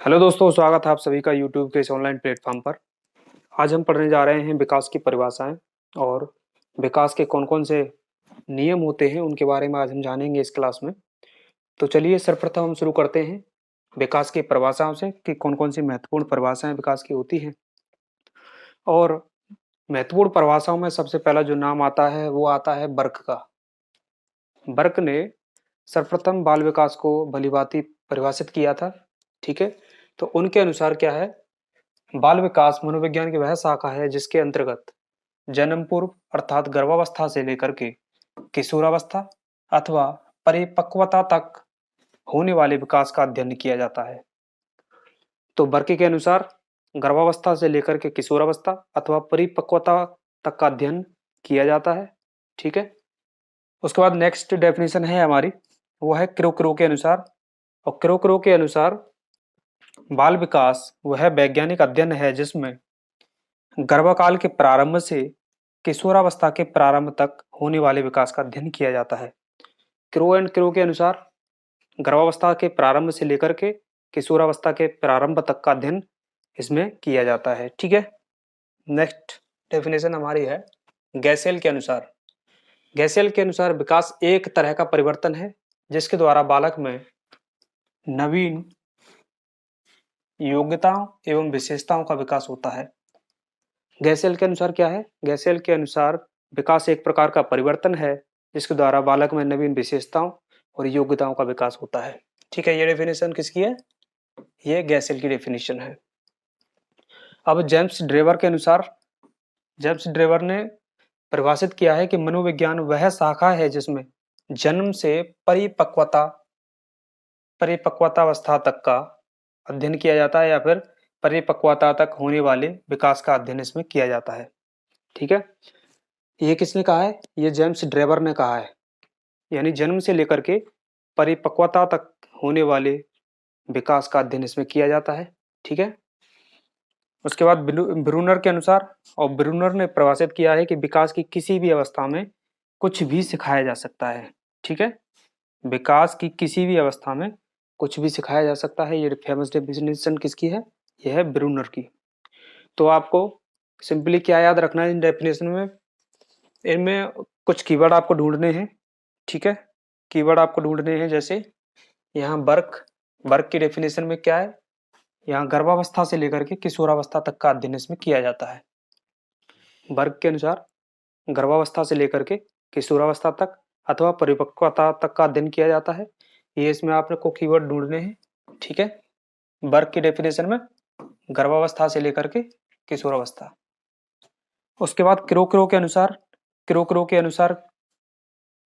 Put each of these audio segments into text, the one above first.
Hello दोस्तों, स्वागत है आप सभी का यूट्यूब के इस ऑनलाइन प्लेटफॉर्म पर। आज हम पढ़ने जा रहे हैं विकास की परिभाषाएं और विकास के कौन-कौन से नियम होते हैं उनके बारे में आज हम जानेंगे इस क्लास में। तो चलिए सर्वप्रथम हम शुरू करते हैं विकास की परिभाषाओं से कि कौन-कौन सी महत्वपूर्ण परिभाषाएं विकास की होती हैं। और महत्वपूर्ण परिभाषाओं में सबसे पहला जो नाम आता है वो आता है बर्क का। बर्क ने सर्वप्रथम बाल विकास को भलीभांति परिभाषित किया था। ठीक है, तो उनके अनुसार क्या है, बाल विकास मनोविज्ञान की वह शाखा है जिसके अंतर्गत जन्म पूर्व अर्थात गर्भावस्था से लेकर के किशोरावस्था अथवा परिपक्वता तक होने वाले विकास का अध्ययन किया जाता है। तो बर्के के अनुसार गर्भावस्था से लेकर के किशोरावस्था अथवा परिपक्वता तक का अध्ययन किया जाता है। ठीक है, उसके बाद नेक्स्ट डेफिनेशन है हमारी, वो है क्रो के अनुसार। और क्रो के अनुसार बाल विकास वह वैज्ञानिक अध्ययन है जिसमें गर्भकाल के प्रारंभ से किशोरावस्था के प्रारंभ तक होने वाले विकास का अध्ययन किया जाता है। क्रो के अनुसार गर्भावस्था के प्रारंभ से लेकर के किशोरावस्था के प्रारंभ तक का अध्ययन इसमें किया जाता है। ठीक है, नेक्स्ट डेफिनेशन हमारी है गैसेल के अनुसार। गैसेल के अनुसार विकास एक तरह का परिवर्तन है जिसके द्वारा बालक में नवीन योग्यताओं एवं विशेषताओं का विकास होता है। गैसेल के अनुसार क्या है, गैसेल के अनुसार विकास एक प्रकार का परिवर्तन है जिसके द्वारा बालक में नवीन विशेषताओं और योग्यताओं का विकास होता है। ठीक है, ये डेफिनेशन किसकी है, ये गैसेल की डेफिनेशन है। अब जेम्स ड्रेवर के अनुसार, जेम्स ड्रेवर ने परिभाषित किया है कि मनोविज्ञान वह शाखा है जिसमें जन्म से परिपक्वतावस्था तक का अध्ययन किया जाता है या फिर परिपक्वता तक होने वाले विकास का अध्ययन इसमें किया जाता है। ठीक है, ये किसने कहा है, ये जेम्स ड्रेवर ने कहा है। यानी जन्म से लेकर के परिपक्वता तक होने वाले विकास का अध्ययन इसमें किया जाता है। ठीक है, उसके बाद ब्रूनर के अनुसार, और ब्रूनर ने परिभाषित किया है कि विकास की किसी भी अवस्था में कुछ भी सिखाया जा सकता है। ठीक है, विकास की किसी भी अवस्था में कुछ भी सिखाया जा सकता है। ये फेमस डेफिनेशन किसकी है, यह है ब्रूनर की। तो आपको सिंपली क्या याद रखना है इन डेफिनेशन में, इनमें कुछ कीवर्ड आपको ढूंढने हैं। ठीक है, कीवर्ड आपको ढूंढने हैं, जैसे यहाँ बर्क, बर्क की डेफिनेशन में क्या है, यहाँ गर्भावस्था से लेकर के किशोरावस्था तक का अध्ययन इसमें किया जाता है। बर्क के अनुसार गर्भावस्था से लेकर के किशोरावस्था तक अथवा परिपक्वता तक का अध्ययन किया जाता है। ये इसमें आपने को कीवर्ड ढूंढने हैं। ठीक है, बर्क की डेफिनेशन में गर्भावस्था से लेकर के किशोरावस्था। उसके बाद क्रो के अनुसार, क्रो के अनुसार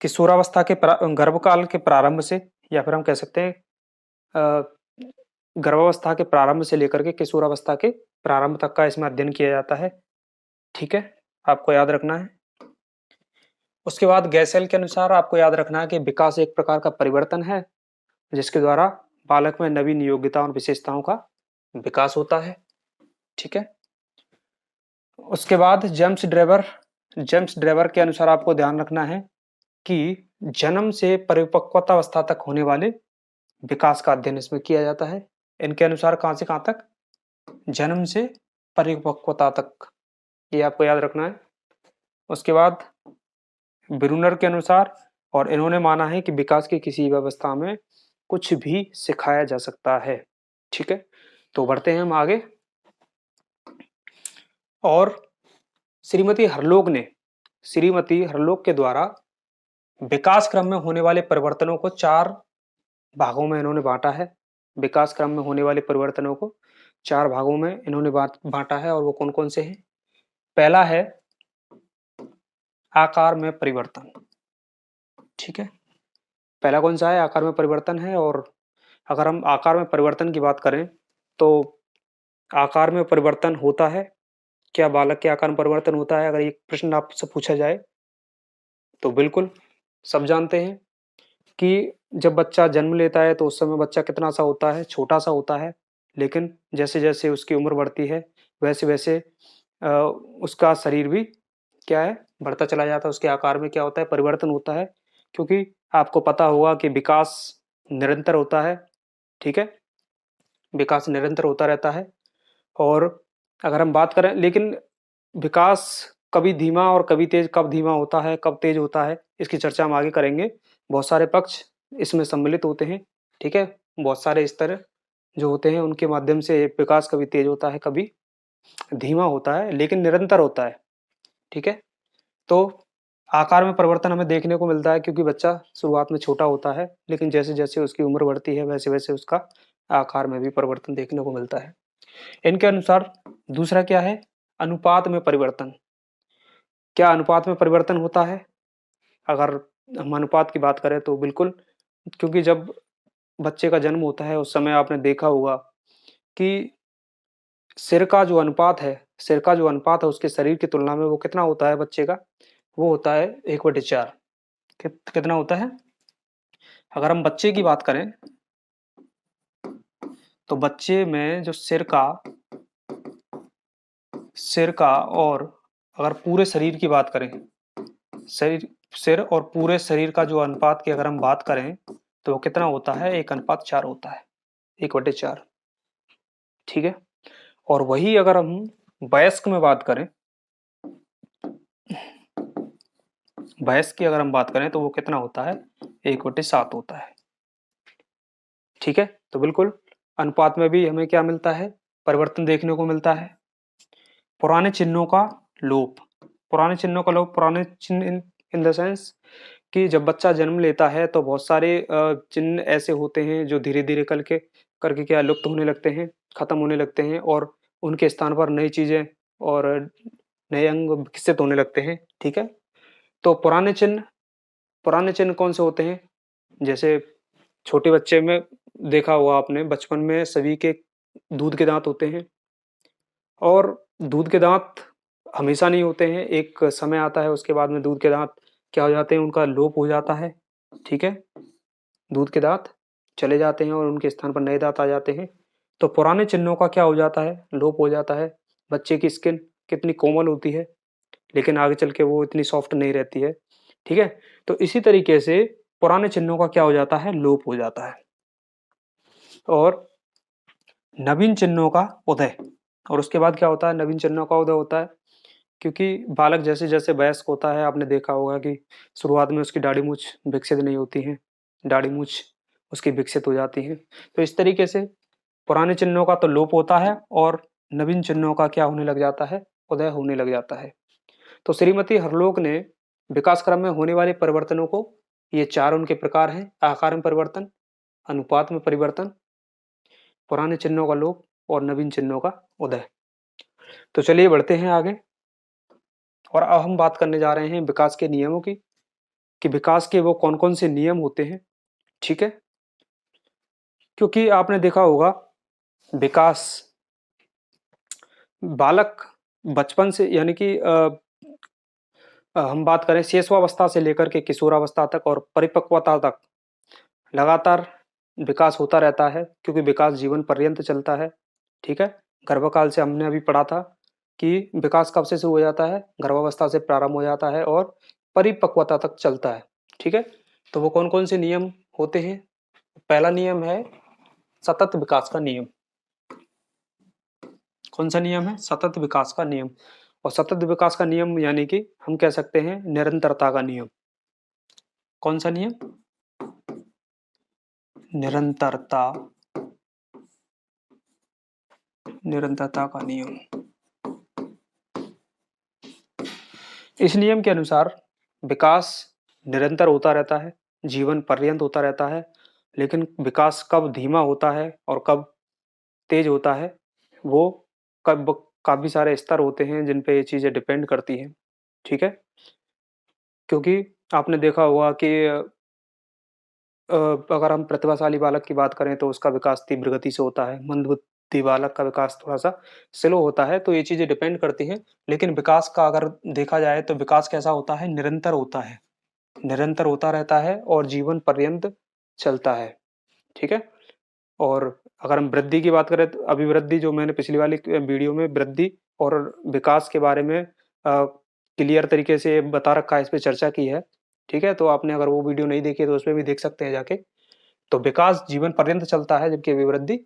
किशोरावस्था के गर्भकाल के प्रारंभ से, या फिर हम कह सकते हैं गर्भावस्था के प्रारंभ से लेकर के किशोरावस्था के प्रारंभ तक का इसमें अध्ययन किया जाता है। ठीक है, आपको याद रखना है। उसके बाद गैसेल के अनुसार आपको याद रखना है कि विकास एक प्रकार का परिवर्तन है जिसके द्वारा बालक में नवीन योग्यताओं और विशेषताओं का विकास होता है। ठीक है, उसके बाद जेम्स ड्रेवर के अनुसार आपको ध्यान रखना है कि जन्म से परिपक्वता अवस्था तक होने वाले विकास का अध्ययन इसमें किया जाता है। इनके अनुसार कहां से कहां तक, जन्म से परिपक्वता तक, ये आपको याद रखना है। उसके बाद ब्रूनर के अनुसार, और इन्होंने माना है कि विकास की किसी व्यवस्था में कुछ भी सिखाया जा सकता है। ठीक है, तो बढ़ते हैं हम आगे। और श्रीमती हरलोग के द्वारा विकास क्रम में होने वाले परिवर्तनों को 4 भागों में इन्होंने बांटा है। विकास क्रम में होने वाले परिवर्तनों को 4 भागों में इन्होंने बांटा है, और वो कौन कौन से हैं। पहला है आकार में परिवर्तन। ठीक है, पहला कौन सा है, आकार में परिवर्तन है। और अगर हम आकार में परिवर्तन की बात करें तो आकार में परिवर्तन होता है, क्या बालक के आकार में परिवर्तन होता है, अगर ये प्रश्न आपसे पूछा जाए तो बिल्कुल सब जानते हैं कि जब बच्चा जन्म लेता है तो उस समय बच्चा कितना सा होता है, छोटा सा होता है। लेकिन जैसे जैसे उसकी उम्र बढ़ती है वैसे वैसे उसका शरीर भी क्या है, बढ़ता चला जाता है। उसके आकार में क्या होता है, परिवर्तन होता है, क्योंकि आपको पता होगा कि विकास निरंतर होता है। ठीक है, विकास निरंतर होता रहता है। और अगर हम बात करें, लेकिन विकास कभी धीमा और कभी तेज, कब धीमा होता है कब तेज होता है, इसकी चर्चा हम आगे करेंगे। बहुत सारे पक्ष इसमें सम्मिलित होते हैं, ठीक है। बहुत सारे स्तर जो होते हैं उनके माध्यम से विकास कभी तेज होता है कभी धीमा होता है, लेकिन निरंतर होता है, ठीक है। तो आकार में परिवर्तन हमें देखने को मिलता है, क्योंकि बच्चा शुरुआत में छोटा होता है, लेकिन जैसे जैसे उसकी उम्र बढ़ती है वैसे वैसे उसका आकार में भी परिवर्तन देखने को मिलता है। इनके अनुसार दूसरा क्या है, अनुपात में परिवर्तन। क्या अनुपात में परिवर्तन होता है? अगर हम अनुपात की बात करें तो बिल्कुल, क्योंकि जब बच्चे का जन्म होता है उस समय आपने देखा होगा कि सिर का जो अनुपात है, सिर का जो अनुपात है उसके शरीर की तुलना में वो कितना होता है बच्चे का, वो होता है 1/4। कितना होता है? अगर हम बच्चे की बात करें तो बच्चे में जो सिर का और अगर पूरे शरीर की बात करें, शरीर सिर और पूरे शरीर का जो अनुपात की अगर हम बात करें तो वो कितना होता है, 1:4 होता है, 1/4, ठीक है। और वही अगर हम वयस्क में बात करें, वयस्क की अगर हम बात करें तो वो कितना होता है, 1/7 होता है, ठीक है। तो बिल्कुल अनुपात में भी हमें क्या मिलता है, परिवर्तन देखने को मिलता है। पुराने चिन्हों का लोप। पुराने चिन्हों का लोप, पुराने चिन्ह इन द सेंस कि जब बच्चा जन्म लेता है तो बहुत सारे चिन्ह ऐसे होते हैं जो धीरे धीरे करके क्या लुप्त होने लगते हैं, खत्म होने लगते हैं, और उनके स्थान पर नई चीजें और नए अंग विकसित होने लगते हैं, ठीक है। तो पुराने चिन्ह कौन से होते हैं? जैसे छोटे बच्चे में देखा होगा आपने, बचपन में सभी के दूध के दांत होते हैं, और दूध के दांत हमेशा नहीं होते हैं, एक समय आता है उसके बाद में दूध के दांत क्या हो जाते हैं, उनका लोप हो जाता है, ठीक है। दूध के दांत चले जाते हैं और उनके स्थान पर नए दांत आ जाते हैं। तो पुराने चिन्हों का क्या हो जाता है, लोप हो जाता है। बच्चे की स्किन कितनी कोमल होती है, लेकिन आगे चल के वो इतनी सॉफ्ट नहीं रहती है, ठीक है। तो इसी तरीके से पुराने चिन्हों का क्या हो जाता है, लोप हो जाता है। और नवीन चिन्हों का उदय। और उसके बाद क्या होता है, नवीन चिन्हों का उदय होता है, क्योंकि बालक जैसे जैसे वयस्क होता है, आपने देखा होगा कि शुरुआत में उसकी दाढ़ी मूछ विकसित नहीं होती है, दाढ़ी मूछ उसकी विकसित हो जाती है। तो इस तरीके से पुराने चिन्हों का तो लोप होता है और नवीन चिन्हों का क्या होने लग जाता है, उदय होने लग जाता है। तो श्रीमती हरलोक ने विकास क्रम में होने वाले परिवर्तनों को, ये 4 उनके प्रकार हैं, आकार में परिवर्तन, अनुपात में परिवर्तन, पुराने चिन्हों का लोप और नवीन चिन्हों का उदय। तो चलिए बढ़ते हैं आगे, और अब हम बात करने जा रहे हैं विकास के नियमों की, कि विकास के वो कौन कौन से नियम होते हैं, ठीक है। क्योंकि आपने देखा होगा विकास बालक बचपन से, यानी कि हम बात करें शिशुअवस्था से लेकर के किशोरावस्था तक और परिपक्वता तक लगातार विकास होता रहता है, क्योंकि विकास जीवन पर्यंत चलता है, ठीक है। गर्भकाल से हमने अभी पढ़ा था कि विकास कब से शुरू हो जाता है, गर्भावस्था से प्रारंभ हो जाता है और परिपक्वता तक चलता है, ठीक है। तो वो कौन कौन से नियम होते हैं? पहला नियम है सतत विकास का नियम। कौन सा नियम है? सतत विकास का नियम। और सतत विकास का नियम यानी कि हम कह सकते हैं निरंतरता का नियम। कौन सा नियम? निरंतरता, निरंतरता का नियम। इस नियम के अनुसार विकास निरंतर होता रहता है, जीवन पर्यंत होता रहता है, लेकिन विकास कब धीमा होता है और कब तेज होता है, वो कब काफी सारे स्तर होते हैं जिन पे ये चीजें डिपेंड करती हैं, ठीक है। क्योंकि आपने देखा होगा कि अगर हम प्रतिभाशाली बालक की बात करें तो उसका विकास तीव्र गति से होता है, मंदबुद्धि बालक का विकास थोड़ा सा स्लो होता है, तो ये चीजें डिपेंड करती हैं। लेकिन विकास का अगर देखा जाए तो विकास कैसा होता है, निरंतर होता है, निरंतर होता रहता है और जीवन पर्यंत चलता है, ठीक है। और अगर हम वृद्धि की बात करें तो अभिवृद्धि, जो मैंने पिछली वाली वीडियो में वृद्धि और विकास के बारे में क्लियर तरीके से बता रखा है, इस पे चर्चा की है, ठीक है। तो आपने अगर वो वीडियो नहीं देखी है तो उसमें भी देख सकते हैं जाके। तो विकास जीवन पर्यंत चलता है, जबकि अभिवृद्धि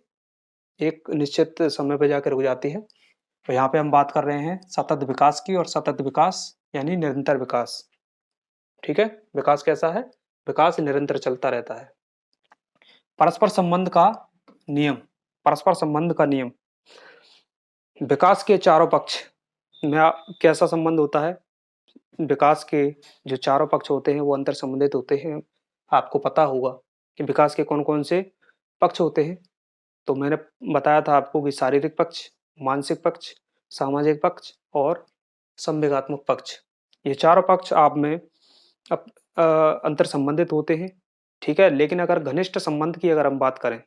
एक निश्चित समय पे जाकर रुक जाती है। तो यहाँ पे हम बात कर रहे हैं सतत विकास की, और सतत विकास यानी निरंतर विकास। ठीक है, विकास कैसा है? विकास निरंतर चलता रहता है। परस्पर संबंध का नियम, परस्पर संबंध का नियम, विकास के चारों पक्ष में कैसा संबंध होता है? विकास के जो चारों पक्ष होते हैं वो अंतर संबंधित होते हैं। आपको पता होगा कि विकास के कौन कौन से पक्ष होते हैं। तो मैंने बताया था आपको कि शारीरिक पक्ष, मानसिक पक्ष, सामाजिक पक्ष और संवेगात्मक पक्ष। ये चारों पक्ष आप में अंतर संबंधित होते हैं। ठीक है, लेकिन अगर घनिष्ठ संबंध की अगर हम बात करें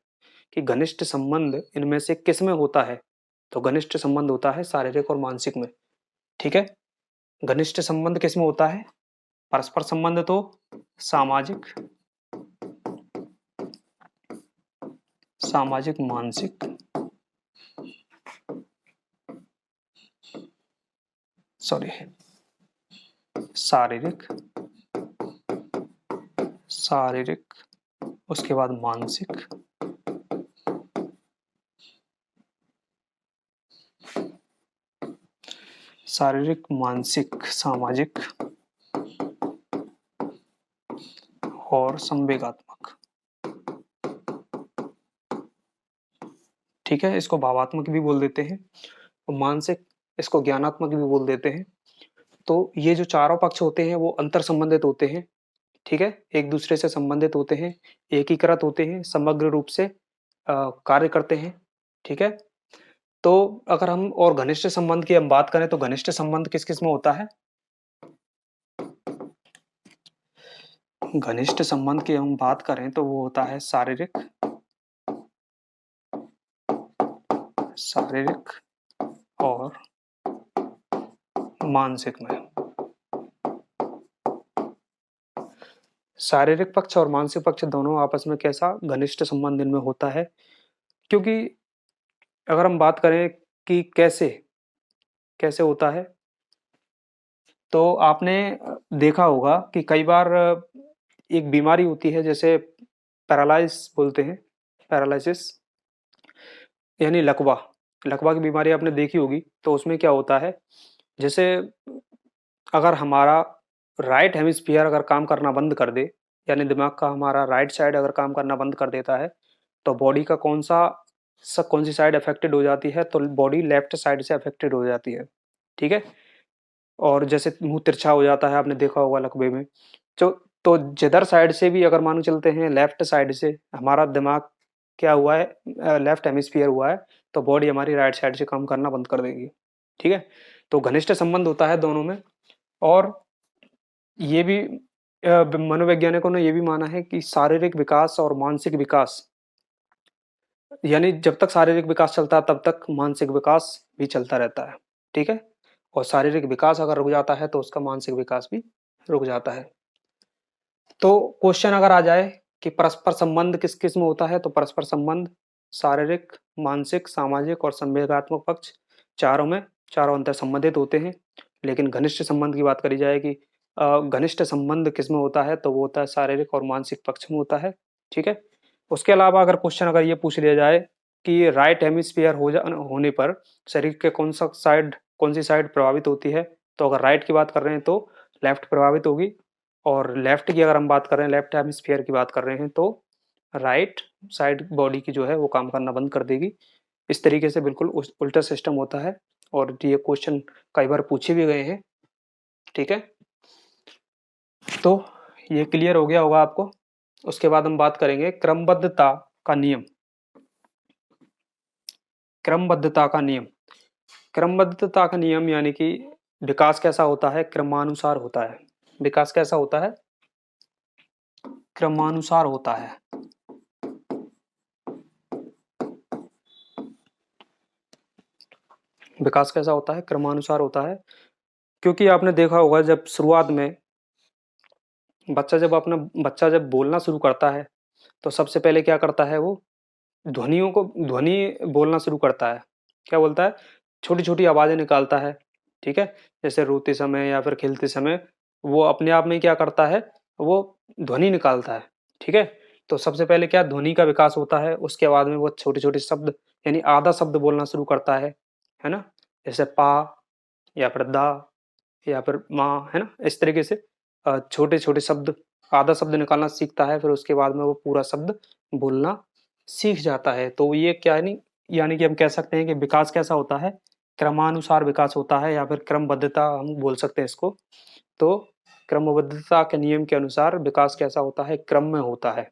कि घनिष्ठ संबंध इनमें से किस में होता है, तो घनिष्ठ संबंध होता है शारीरिक और मानसिक में। ठीक है, घनिष्ठ संबंध किस में होता है? परस्पर संबंध तो सामाजिक, सामाजिक मानसिक, सॉरी शारीरिक, शारीरिक, उसके बाद मानसिक, शारीरिक, मानसिक, सामाजिक और संवेगात्मक। ठीक है, इसको भावात्मक भी बोल देते हैं, और मानसिक इसको ज्ञानात्मक भी बोल देते हैं। तो ये जो चारों पक्ष होते हैं वो अंतर संबंधित होते हैं। ठीक है, एक दूसरे से संबंधित होते हैं, एकीकृत होते हैं, समग्र रूप से कार्य करते हैं। ठीक है, तो अगर हम और घनिष्ठ संबंध की हम बात करें तो घनिष्ठ संबंध किस किस में होता है? घनिष्ठ संबंध की हम बात करें तो वो होता है शारीरिक, शारीरिक और मानसिक में। शारीरिक पक्ष और मानसिक पक्ष दोनों आपस में कैसा घनिष्ठ संबंध इनमें होता है। क्योंकि अगर हम बात करें कि कैसे कैसे होता है, तो आपने देखा होगा कि कई बार एक बीमारी होती है जैसे पैरालाइज बोलते हैं, पैरालिसिस यानी लकवा, लकवा की बीमारी आपने देखी होगी। तो उसमें क्या होता है, जैसे अगर हमारा राइट हेमिस्फीयर अगर काम करना बंद कर दे, यानी दिमाग का हमारा राइट साइड अगर काम करना बंद कर देता है, तो बॉडी का कौन सी साइड अफेक्टेड हो जाती है? तो बॉडी लेफ्ट साइड से अफेक्टेड हो जाती है। ठीक है, और जैसे मुंह तिरछा हो जाता है, आपने देखा होगा लकवे में। तो जिधर साइड से भी अगर मान चलते हैं, लेफ्ट साइड से हमारा दिमाग क्या हुआ है, लेफ्ट हेमिस्फीयर हुआ है, तो बॉडी हमारी राइट साइड से काम करना बंद कर देगी। ठीक है, तो घनिष्ठ संबंध होता है दोनों में। और ये भी मनोवैज्ञानिकों ने ये भी माना है कि शारीरिक विकास और मानसिक विकास, यानी जब तक शारीरिक विकास चलता है तब तक मानसिक विकास भी चलता रहता है। ठीक है, और शारीरिक विकास अगर रुक जाता है तो उसका मानसिक विकास भी रुक जाता है। तो क्वेश्चन अगर आ जाए कि परस्पर संबंध किस किस में होता है, तो परस्पर संबंध शारीरिक, मानसिक, सामाजिक और संवेगात्मक पक्ष चारों में, चारों अंतर संबंधित होते हैं। लेकिन घनिष्ठ संबंध की बात करी जाए कि घनिष्ठ संबंध किस में होता है, तो वो होता है शारीरिक और मानसिक पक्ष में होता है। ठीक है, उसके अलावा अगर क्वेश्चन अगर ये पूछ लिया जाए कि राइट हेमिस्फीयर होने पर शरीर के कौन सी साइड प्रभावित होती है, तो अगर राइट की बात कर रहे हैं तो लेफ्ट प्रभावित होगी, और लेफ्ट की अगर हम बात कर रहे हैं, लेफ्ट हेमिस्फीयर की बात कर रहे हैं, तो राइट साइड बॉडी की जो है वो काम करना बंद कर देगी। इस तरीके से बिल्कुल उल्टा सिस्टम होता है, और ये क्वेश्चन कई बार पूछे भी गए हैं। ठीक है, तो ये क्लियर हो गया होगा आपको। उसके बाद हम बात करेंगे क्रमबद्धता का नियम। क्रमबद्धता का नियम, क्रमबद्धता का नियम यानी कि विकास कैसा होता है? क्रमानुसार होता है। विकास कैसा होता है? क्रमानुसार होता है। विकास कैसा होता है? क्रमानुसार होता है। क्योंकि आपने देखा होगा जब शुरुआत में बच्चा जब बोलना शुरू करता है, तो सबसे पहले क्या करता है? वो ध्वनि बोलना शुरू करता है। क्या बोलता है? छोटी-छोटी आवाज़ें निकालता है। ठीक है? जैसे रोते समय या फिर खेलते समय वो अपने आप में क्या करता है? वो ध्वनि निकालता है। ठीक है? तो सबसे पहले क्या ध्वनि का विकास होता है, उसके बाद में वो छोटे-छोटे शब्द यानी आधा शब्द बोलना शुरू करता है ना, जैसे पा या फिर दा या फिर माँ, है ना, इस तरीके से छोटे छोटे शब्द, आधा शब्द निकालना सीखता है, फिर उसके बाद में वो पूरा शब्द बोलना सीख जाता है। तो ये क्या है, नहीं, यानी कि हम कह सकते हैं कि विकास कैसा होता है, क्रमानुसार विकास होता है, या फिर क्रमबद्धता हम बोल सकते हैं इसको। तो क्रमबद्धता के नियम के अनुसार विकास कैसा होता है, क्रम में होता है।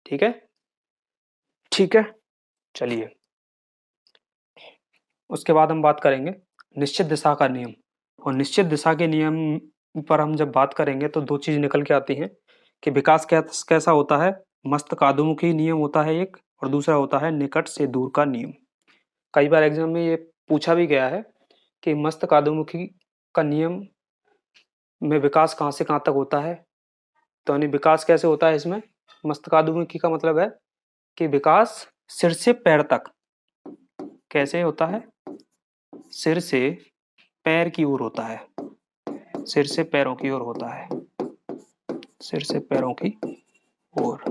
ठीक है, ठीक है, चलिए उसके बाद हम बात करेंगे निश्चित दिशा का नियम। और निश्चित दिशा के नियम पर हम जब बात करेंगे तो दो चीज निकल के आती हैं कि विकास कैसा होता है, मस्तकादुमुखी नियम होता है एक, और दूसरा होता है निकट से दूर का नियम। कई बार एग्जाम में ये पूछा भी गया है कि मस्तकादुमुखी का नियम में विकास कहाँ से कहाँ तक होता है। तो यानी विकास कैसे होता है इसमें, मस्तकादुमुखी का मतलब है कि विकास सिर से पैर तक कैसे होता है, सिर से पैर की ओर होता है, सिर से पैरों की ओर होता है, सिर से पैरों की ओर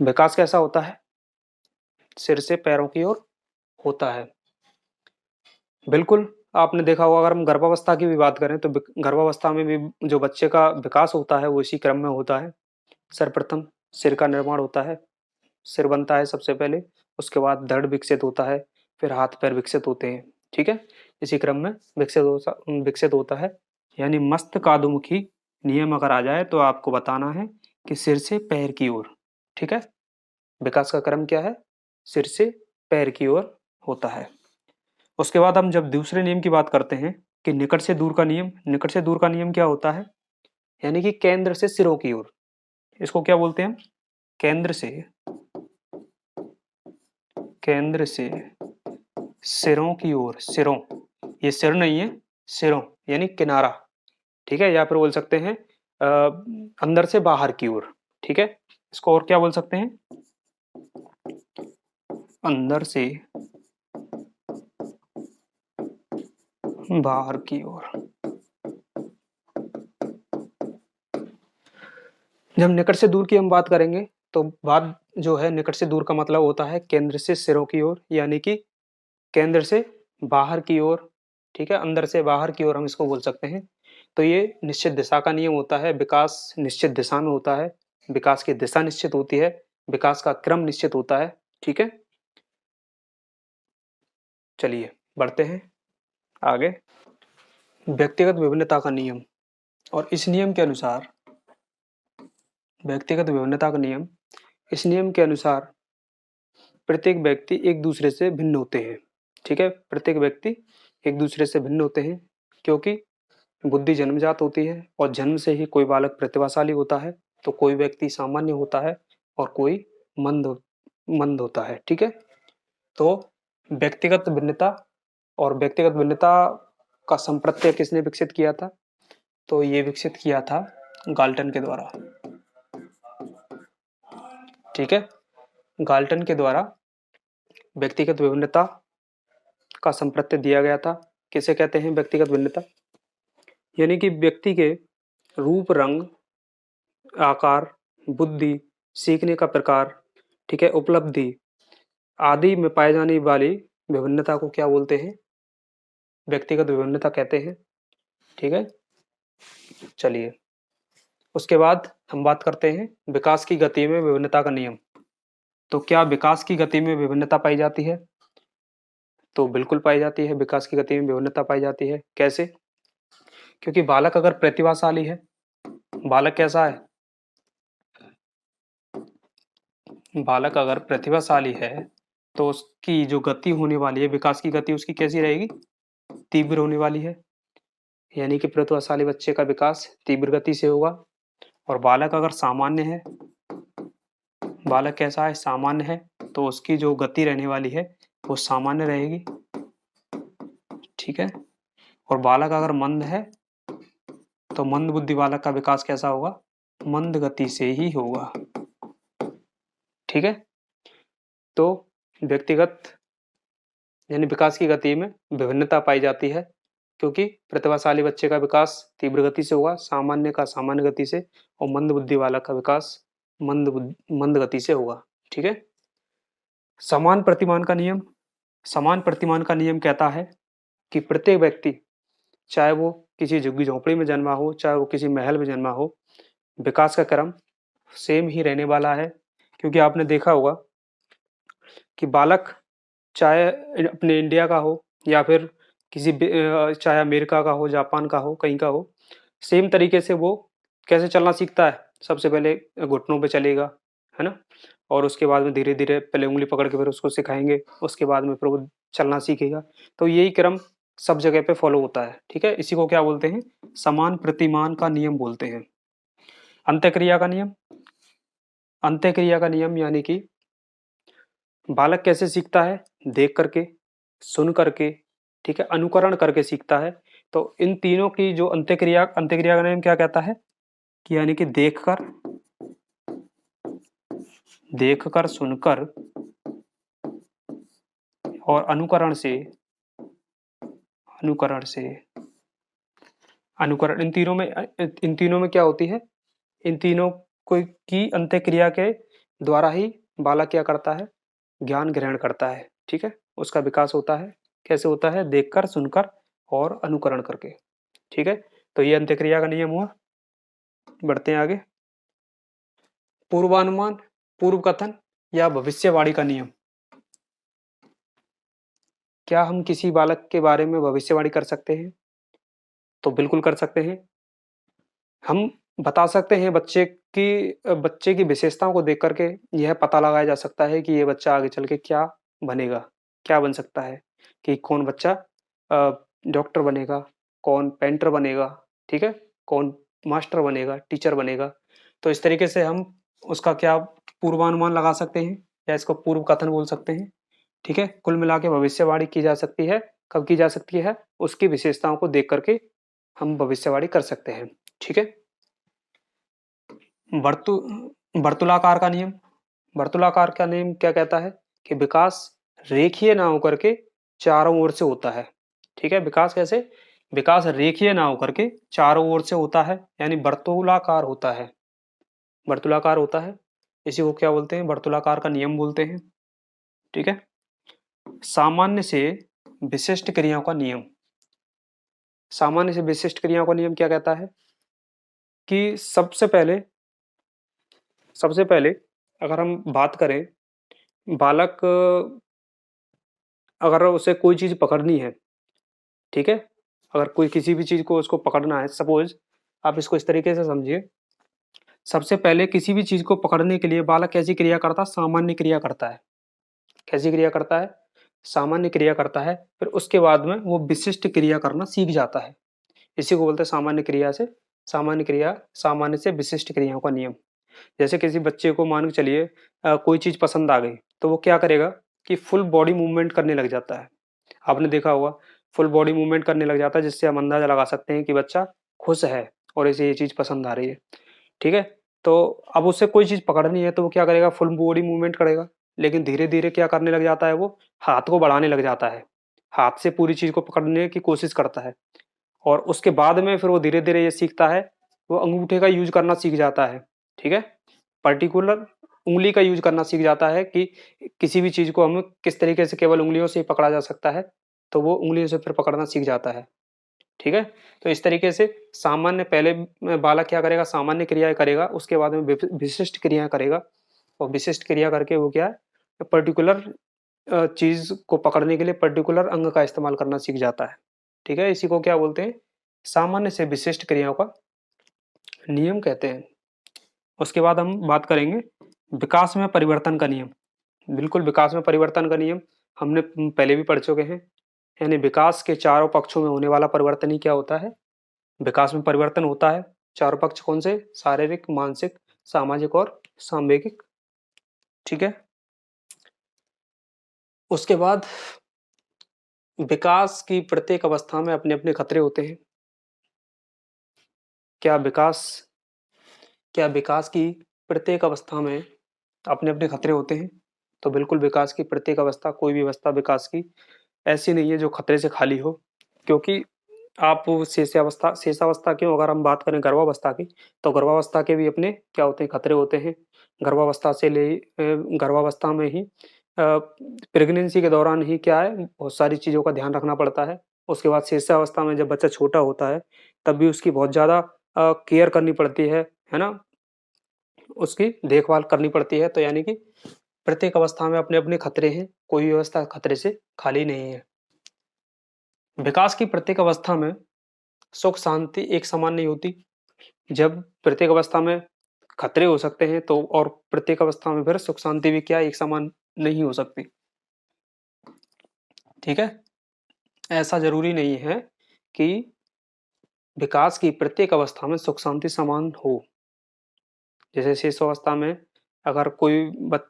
विकास कैसा होता है, सिर से पैरों की ओर होता है। बिल्कुल, आपने देखा होगा, अगर हम गर्भावस्था की भी बात करें तो गर्भावस्था में भी जो बच्चे का विकास होता है वो इसी क्रम में होता है। सर्वप्रथम सिर का निर्माण होता है, सिर बनता है सबसे पहले, उसके बाद धड़ विकसित होता है, फिर हाथ पैर विकसित होते हैं। ठीक है, इसी क्रम में विकसित होता है। यानी मस्तकादुमुखी नियम अगर आ जाए तो आपको बताना है कि सिर से पैर की ओर। ठीक है, विकास का क्रम क्या है, सिर से पैर की ओर होता है। उसके बाद हम जब दूसरे नियम की बात करते हैं कि निकट से दूर का नियम, निकट से दूर का नियम क्या होता है, यानी कि केंद्र से सिरों की ओर। इसको क्या बोलते हैं हम, केंद्र से, केंद्र से सिरों की ओर, सिरों, ये सिर नहीं है, सिरों यानी किनारा। ठीक है, या फिर बोल सकते हैं अंदर से बाहर की ओर। ठीक है, इसको और क्या बोल सकते हैं, अंदर से बाहर की ओर। जब निकट से दूर की हम बात करेंगे तो बात जो है, निकट से दूर का मतलब होता है केंद्र से सिरों की ओर, यानी कि केंद्र से बाहर की ओर। ठीक है, अंदर से बाहर की ओर हम इसको बोल सकते हैं। तो ये निश्चित दिशा का नियम होता है, विकास निश्चित दिशा में होता है, विकास की दिशा निश्चित होती है, विकास का क्रम निश्चित होता है। ठीक है, चलिए बढ़ते हैं आगे। व्यक्तिगत विभिन्नता का नियम, और इस नियम के अनुसार, व्यक्तिगत विभिन्नता का नियम, इस नियम के अनुसार प्रत्येक व्यक्ति एक दूसरे से भिन्न होते हैं। ठीक है, प्रत्येक व्यक्ति एक दूसरे से भिन्न होते हैं, क्योंकि बुद्धि जन्मजात होती है और जन्म से ही कोई बालक प्रतिभाशाली होता है, तो कोई व्यक्ति सामान्य होता है और कोई मंद मंद होता है। ठीक है, तो व्यक्तिगत भिन्नता, और व्यक्तिगत भिन्नता का संप्रत्यय किसने विकसित किया था, तो ये विकसित किया था गाल्टन के द्वारा। ठीक है, गाल्टन के द्वारा व्यक्तिगत विभिन्नता का संप्रत्यय दिया गया था। किसे कहते हैं व्यक्तिगत भिन्नता, यानी कि व्यक्ति के रूप, रंग, आकार, बुद्धि, सीखने का प्रकार, ठीक है, उपलब्धि आदि में पाए जाने वाली विभिन्नता को क्या बोलते हैं, व्यक्तिगत विभिन्नता कहते हैं। ठीक है, चलिए उसके बाद हम बात करते हैं विकास की गति में विभिन्नता का नियम। तो क्या विकास की गति में विभिन्नता पाई जाती है, तो बिल्कुल पाई जाती है, विकास की गति में विभिन्नता पाई जाती है। कैसे, क्योंकि बालक अगर प्रतिभाशाली है, बालक कैसा है, बालक अगर प्रतिभाशाली है तो उसकी जो गति होने वाली है, विकास की गति उसकी कैसी रहेगी, तीव्र होने वाली है। यानी कि प्रतिभाशाली बच्चे का विकास तीव्र गति से होगा। और बालक अगर सामान्य है, बालक कैसा है, सामान्य है, तो उसकी जो गति रहने वाली है वो सामान्य रहेगी। ठीक है, और बालक अगर मंद है तो मंद बुद्धि बालक का विकास कैसा होगा, मंद गति से ही होगा। ठीक है, तो व्यक्तिगत यानी विकास की गति में विभिन्नता पाई जाती है, क्योंकि प्रतिभाशाली बच्चे का विकास तीव्र गति से होगा, सामान्य का सामान्य गति से, और मंद बुद्धि वाला का विकास मंद गति से होगा। ठीक है, समान प्रतिमान का नियम, समान प्रतिमान का नियम कहता है कि प्रत्येक व्यक्ति, चाहे वो किसी झुग्गी झोंपड़ी में जन्मा हो, चाहे वो किसी महल में जन्मा हो, विकास का क्रम सेम ही रहने वाला है। क्योंकि आपने देखा होगा कि बालक, चाहे अपने इंडिया का हो या फिर चाहे अमेरिका का हो, जापान का हो, कहीं का हो, सेम तरीके से वो कैसे चलना सीखता है? सबसे पहले घुटनों पे चलेगा, है ना? और उसके बाद में धीरे-धीरे पहले उँगली पकड़ के फिर उसको सिखाएँगे, उसके बाद में फिर वो चलना सीखेगा। तो यही क्रम सब जगह पे फ़ॉलो होता है, ठीक है? इसी को क्या बोलते हैं? समान प्रतिमान का नियम बोलते हैं। अंत्यक्रिया का नियम, अंत्यक्रिया का नियम यानी कि बालक कैसे सीखता है? देख करके, सुन करके, ठीक है? अनुकरण करके सीखता है। तो इन तीनों की जो अंत्यक्रिया, अंत्यक्रिया का नियम क्या कहता है? कि यानी कि देखकर, सुनकर और अनुकरण से, अनुकरण, इन तीनों में क्या होती है? इन तीनों को की अंत्यक्रिया के द्वारा ही बालक क्या करता है? ज्ञान ग्रहण करता है, ठीक है? उसका विकास होता है। कैसे होता है? देखकर, सुनकर और अनुकरण करके, ठीक है? तो ये अंत्यक्रिया का नियम हुआ। बढ़ते हैं आगे। पूर्वानुमान, पूर्व कथन या भविष्यवाणी का नियम। क्या हम किसी बालक के बारे में भविष्यवाणी कर सकते हैं? तो बिल्कुल कर सकते हैं। हम बता सकते हैं बच्चे की विशेषताओं को देख कर के यह पता लगाया जा सकता है कि ये बच्चा आगे चल के क्या बनेगा, क्या बन सकता है, कि कौन बच्चा डॉक्टर बनेगा, कौन पेंटर बनेगा, ठीक है? कौन मास्टर बनेगा, टीचर बनेगा। तो इस तरीके से हम उसका क्या पूर्वानुमान लगा सकते हैं या इसको पूर्व कथन बोल सकते हैं, ठीक है? कुल मिला के भविष्यवाणी की जा सकती है, कब की जा सकती है? उसकी विशेषताओं को देख कर के हम भविष्यवाणी कर सकते हैं, ठीक है? वर्तु वर्तुलाकार का नियम, वर्तुलाकार का नियम क्या कहता है? कि विकास रेखीय ना होकर के चारों ओर से होता है, ठीक है? विकास कैसे? विकास रेखीय ना होकर के चारों ओर से होता है, यानी वर्तुलाकार होता है, वर्तुलाकार होता है। इसी को क्या बोलते हैं? वर्तुलाकार का नियम बोलते हैं, ठीक है? सामान्य से विशिष्ट क्रियाओं का नियम, सामान्य से विशिष्ट क्रियाओं का नियम क्या कहता है? कि सबसे पहले अगर हम बात करें, बालक अगर उसे कोई चीज़ पकड़नी है, ठीक है? अगर कोई किसी भी चीज़ को उसको पकड़ना है, सपोज़ आप इसको इस तरीके से समझिए, सबसे पहले किसी भी चीज़ को पकड़ने के लिए बालक कैसी क्रिया करता है? सामान्य क्रिया करता है। कैसी क्रिया करता है? सामान्य क्रिया करता है, फिर उसके बाद में वो विशिष्ट क्रिया करना सीख जाता है। इसी को बोलते हैं सामान्य क्रिया, सामान्य से विशिष्ट क्रियाओं का नियम। जैसे किसी बच्चे को मान के चलिए कोई चीज़ पसंद आ गई, तो वो क्या करेगा कि फुल बॉडी मूवमेंट करने लग जाता है। आपने देखा होगा, फुल बॉडी मूवमेंट करने लग जाता है, जिससे हम अंदाज़ा लगा सकते हैं कि बच्चा खुश है और इसे ये चीज़ पसंद आ रही है, ठीक है? तो अब उसे कोई चीज़ पकड़नी है, तो वो क्या करेगा? फुल बॉडी मूवमेंट करेगा, लेकिन धीरे-धीरे क्या करने लग जाता है वो? हाथ को बढ़ाने लग जाता है। हाथ से पूरी चीज़ को पकड़ने की कोशिश करता है और उसके बाद में फिर वो धीरे-धीरे ये सीखता है, वो अंगूठे का यूज़ करना सीख जाता है, ठीक है? पर्टिकुलर उँगली का यूज़ करना सीख जाता है कि किसी भी चीज़ को हम किस तरीके से केवल उँगलियों से ही पकड़ा जा सकता है, तो वो उँगलियों से फिर पकड़ना सीख जाता है, ठीक है? तो इस तरीके से सामान्य पहले बालक क्या करेगा? सामान्य क्रियाएँ करेगा, उसके बाद में विशिष्ट क्रियाएँ करेगा और विशिष्ट क्रिया करके वो क्या है? पर्टिकुलर चीज़ को पकड़ने के लिए पर्टिकुलर अंग का इस्तेमाल करना सीख जाता है, ठीक है? इसी को क्या बोलते हैं? सामान्य से विशिष्ट क्रियाओं का नियम कहते हैं। उसके बाद हम बात करेंगे विकास में परिवर्तन का नियम। बिल्कुल, विकास में परिवर्तन का नियम हमने पहले भी पढ़ चुके हैं। यानी विकास के चारों पक्षों में होने वाला परिवर्तन ही क्या होता है? विकास में परिवर्तन होता है। चारों पक्ष कौन से? शारीरिक, मानसिक, सामाजिक और सांवेगिक, ठीक है? उसके बाद विकास की प्रत्येक अवस्था में अपने-अपने खतरे होते हैं। क्या विकास क्या विकास की प्रत्येक अवस्था में अपने-अपने खतरे होते हैं? तो बिल्कुल, विकास की प्रत्येक अवस्था, कोई भी अवस्था विकास की ऐसी नहीं है जो खतरे से खाली हो। क्योंकि आप शेषावस्था क्यों, अगर हम बात करें गर्भावस्था की, तो गर्भावस्था के भी अपने क्या होते हैं? खतरे होते हैं। गर्भावस्था में ही प्रेगनेंसी के दौरान ही क्या है, बहुत सारी चीज़ों का ध्यान रखना पड़ता है। उसके बाद शिशुअवस्था में जब बच्चा छोटा होता है, तब भी उसकी बहुत ज़्यादा केयर करनी पड़ती है ना? उसकी देखभाल करनी पड़ती है, तो यानी कि प्रत्येक अवस्था में अपने-अपने खतरे हैं, कोई भी अवस्था खतरे से खाली नहीं है। विकास की प्रत्येक अवस्था में सुख शांति एक समान नहीं होती। जब प्रत्येक अवस्था में खतरे हो सकते हैं, तो और प्रत्येक अवस्था में फिर सुख शांति भी क्या एक समान नहीं हो सकती। ठीक है? ऐसा ज़रूरी नहीं है कि विकास की प्रत्येक अवस्था में सुख शांति समान हो। जैसे शिशुअवस्था में अगर कोई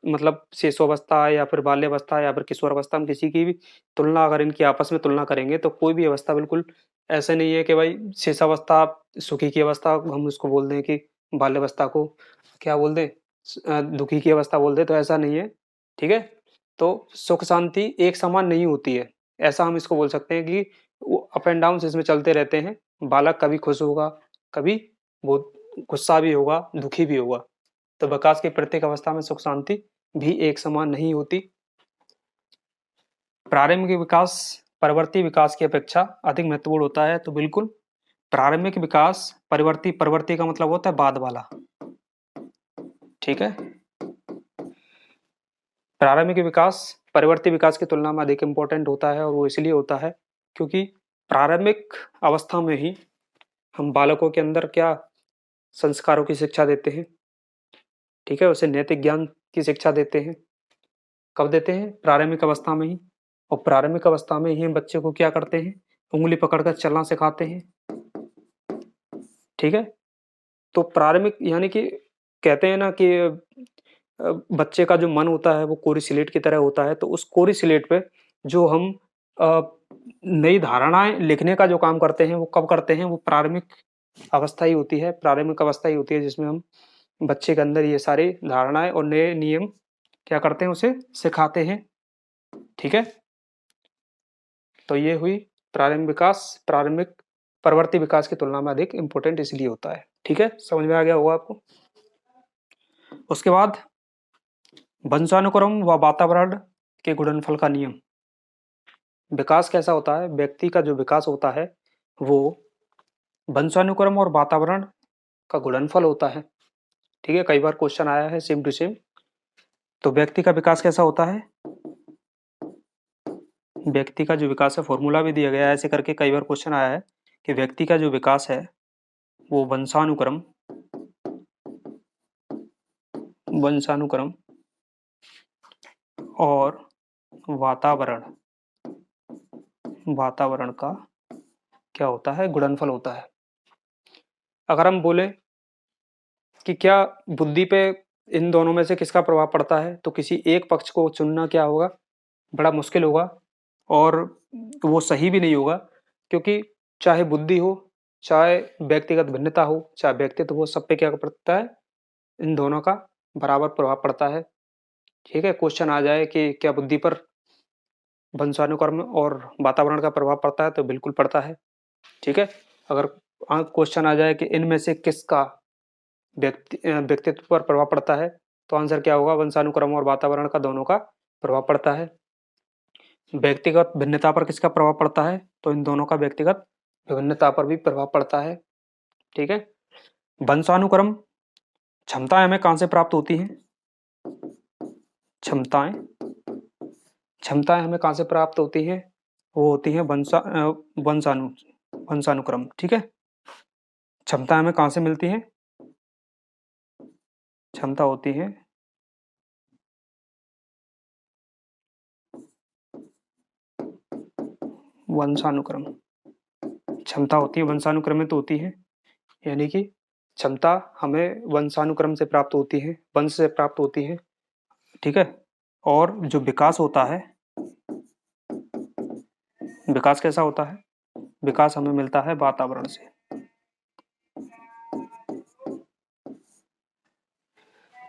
मतलब शिशुअवस्था या फिर बाल्यावस्था या फिर किशोरावस्था में किसी की भी तुलना अगर इनकी आपस में तुलना करेंगे, तो कोई भी अवस्था बिल्कुल ऐसा नहीं है कि भाई शिशुअवस्था सुखी की अवस्था हम उसको बोल दें कि बाल्यावस्था को क्या बोल दें, दुखी की अवस्था बोल दें, तो ऐसा नहीं है। ठीक है? तो सुख शांति एक समान नहीं होती है। ऐसा हम इसको बोल सकते हैं कि वो अप एंड डाउन्स इसमें चलते रहते हैं। बालक कभी खुश होगा, कभी बहुत गुस्सा भी होगा, दुखी भी होगा। तो विकास की प्रत्येक अवस्था में सुख शांति भी एक समान नहीं होती। प्रारंभिक विकास परवर्ती विकास की अपेक्षा अधिक महत्वपूर्ण होता है, तो बिल्कुल प्रारंभिक विकास परवर्ती का मतलब होता है बाद वाला। ठीक है? प्रारंभिक विकास परवर्ती विकास की तुलना में अधिक इम्पोर्टेंट होता है, और वो इसलिए होता है क्योंकि प्रारंभिक अवस्था में ही हम बालकों के अंदर क्या संस्कारों की शिक्षा देते हैं। ठीक है? उसे नैतिक ज्ञान की शिक्षा देते हैं। कब देते हैं? प्रारंभिक अवस्था में ही। और प्रारंभिक अवस्था में ही हम बच्चे को क्या करते हैं? उँगली पकड़कर चलना सिखाते हैं। ठीक है? तो प्रारंभिक यानी कि कहते हैं ना कि बच्चे का जो मन होता है वो कोरी स्लेट की तरह होता है, तो उस कोरी स्लेट पे जो हम अ, नई धारणाएँ लिखने का जो काम करते हैं, वो कब करते हैं? वो प्रारंभिक अवस्था ही होती है, प्रारंभिक अवस्था ही होती है जिसमें हम बच्चे के अंदर ये सारी धारणाएँ और नए नियम क्या करते हैं? उसे सिखाते हैं। ठीक है? तो ये हुई प्रारंभिक विकास, प्रारंभिक परवर्ती विकास की तुलना में अधिक इम्पोर्टेंट इसलिए होता है। ठीक है? समझ में आ गया होगा आपको? उसके बाद वंशानुक्रम व वातावरण के गुणनफल का नियम। विकास कैसा होता है? व्यक्ति का जो विकास होता है, वो वंशानुक्रम और वातावरण का गुणनफल होता है। ठीक है? कई बार क्वेश्चन आया है सेम टू सेम। तो व्यक्ति का विकास कैसा होता है? व्यक्ति का जो विकास है, फॉर्मूला भी दिया गया है, ऐसे करके कई बार क्वेश्चन आया है कि व्यक्ति का जो विकास है, वो वंशानुक्रम और वातावरण वातावरण का क्या होता है? गुणनफल होता है। अगर हम बोले कि क्या बुद्धि पे इन दोनों में से किसका प्रभाव पड़ता है, तो किसी एक पक्ष को चुनना क्या होगा? बड़ा मुश्किल होगा, और वो सही भी नहीं होगा, क्योंकि चाहे बुद्धि हो, चाहे व्यक्तिगत भिन्नता हो, चाहे व्यक्तित्व हो, सब पे क्या पड़ता है? इन दोनों का बराबर प्रभाव पड़ता है। ठीक है? क्वेश्चन आ जाए कि क्या बुद्धि पर वंशानुक्रम और वातावरण का प्रभाव पड़ता है? तो बिल्कुल पड़ता है। ठीक है? अगर क्वेश्चन आ जाए कि इनमें से किसका व्यक्तित्व पर प्रभाव पड़ता है, तो आंसर क्या होगा? वंशानुक्रम और वातावरण का दोनों का प्रभाव पड़ता है। व्यक्तिगत भिन्नता पर किसका प्रभाव पड़ता है? तो इन दोनों का व्यक्तिगत विभिन्नता पर भी प्रभाव पड़ता है। ठीक है? वंशानुक्रम क्षमताएं हमें कहाँ से प्राप्त होती हैं? क्षमताएं क्षमताएं हमें कहाँ से प्राप्त होती हैं? वो होती हैं वंशानुक्रम। ठीक है? क्षमताएं हमें कहाँ से मिलती हैं? क्षमता होती है वंशानुक्रम। क्षमता होती है वंशानुक्रम में तो होती है, यानी कि क्षमता हमें वंशानुक्रम से प्राप्त होती है, वंश से प्राप्त होती है। ठीक है? और जो विकास होता है, विकास कैसा होता है? विकास हमें मिलता है वातावरण से।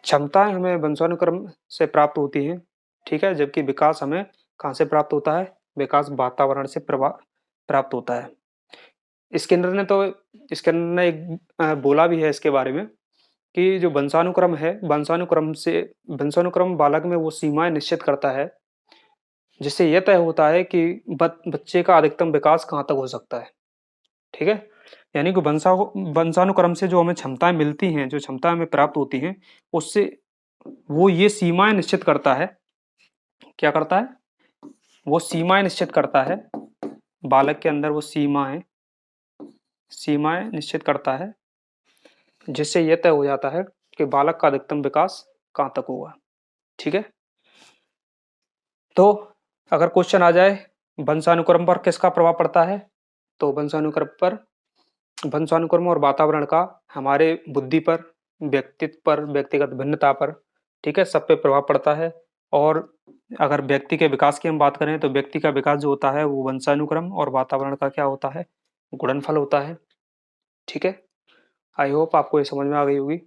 क्षमताएं हमें वंशानुक्रम से प्राप्त होती हैं। ठीक है? जबकि विकास हमें कहाँ से प्राप्त होता है? विकास वातावरण से प्राप्त होता है। स्किनर ने एक बोला भी है इसके बारे में कि जो वंशानुक्रम है, वंशानुक्रम बालक में वो सीमाएँ निश्चित करता है, जिससे ये तय होता है कि बच्चे का अधिकतम विकास कहाँ तक हो सकता है, ठीक है? यानी कि वंशानुक्रम से जो हमें क्षमताएँ मिलती हैं, जो क्षमताएँ हमें प्राप्त होती हैं, उससे वो ये सीमाएँ निश्चित करता है, क्या करता है? वो सीमाएँ निश्चित करता है, बालक के अंदर वो सीमाएँ निश्चित करता है, जिससे ये तय हो जाता है कि बालक का अधिकतम विकास कहाँ तक होगा, ठीक है? तो अगर क्वेश्चन आ जाए वंशानुक्रम पर किसका प्रभाव पड़ता है, तो वंशानुक्रम और वातावरण का हमारे बुद्धि पर, व्यक्तित्व पर, व्यक्तिगत भिन्नता पर, ठीक है, सब पे प्रभाव पड़ता है। और अगर व्यक्ति के विकास की हम बात करें तो व्यक्ति का विकास जो होता है वो वंशानुक्रम और वातावरण का क्या होता है, गुणनफल होता है, ठीक है। आई होप आपको ये समझ में आ गई होगी,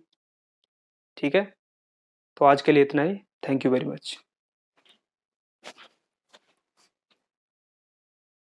ठीक है। तो आज के लिए इतना ही। Thank you very much.